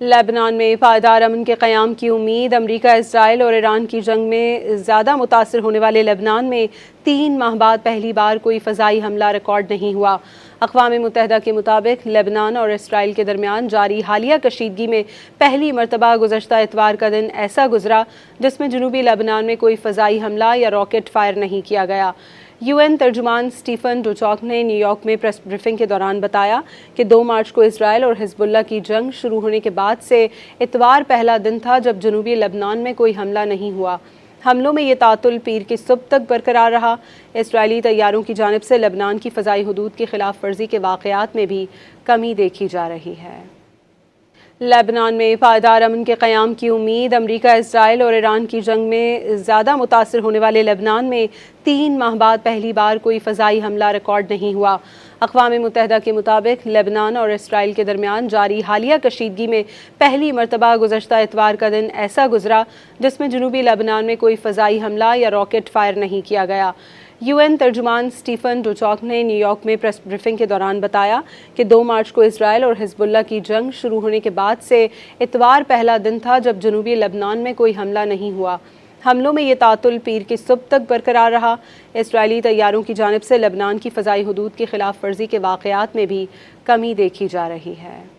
Lebanon में पायदार अमन के क़याम की उम्मीद। अमरीका, इसराइल और ईरान की जंग में ज़्यादा मुतासर होने वाले लेबनान में 3 माह बाद पहली बार कोई फ़ज़ाई हमला रिकॉर्ड नहीं हुआ। अक़वाम मुत्तहिदा के मुताबिक लेबनान और इसराइल के दरमियान जारी हालिया कशीदगी में पहली मरतबा गुज़श्ता इतवार का दिन ऐसा गुजरा जिसमें जनूबी लेबनान में कोई फ़ज़ाई हमला या रॉकेट फायर नहीं किया गया। UN तर्जुमान स्टीफन डुचॉक ने न्यूयॉर्क में प्रेस ब्रीफिंग के दौरान बताया कि 2 मार्च को इसराइल और हिज़्बुल्लाह की जंग शुरू होने के बाद से इतवार पहला दिन था जब जनूबी लेबनान में कोई हमला नहीं हुआ। हमलों में ये तातुल पीर की सुबह तक बरकरार रहा। इसराइली तैयारों की जानिब से लेबनान की फ़ज़ाई हुदूद की खिलाफ वर्जी के वाक़यात में भी कमी देखी जा रही है। लेबनान में पायदार अमन के क़याम की उम्मीद। अमरीका, इसराइल और ईरान की जंग में ज़्यादा मुतासर होने वाले लेबनान में 3 माह बाद पहली बार कोई फ़ज़ाई हमला रिकॉर्ड नहीं हुआ। अक़वाम मुत्तहिदा के मुताबिक लेबनान और इसराइल के दरमियान जारी हालिया कशीदगी में पहली मरतबा गुज़श्ता इतवार का दिन ऐसा गुजरा जिसमें जनूबी लेबनान में कोई फ़ज़ाई हमला या रॉकेट फायर नहीं किया गया। UN तर्जुमान स्टीफन डुचॉक ने न्यूयॉर्क में प्रेस ब्रीफिंग के दौरान बताया कि 2 मार्च को इसराइल और हिज़्बुल्लाह की जंग शुरू होने के बाद से इतवार पहला दिन था जब जनूबी लेबनान में कोई हमला नहीं हुआ। हमलों में ये तातुल पीर की सुबह तक बरकरार रहा। इसराइली तैयारों की जानिब से लेबनान की फ़ज़ाई हुदूद की खिलाफ वर्जी के वाक़यात में भी कमी देखी जा रही है।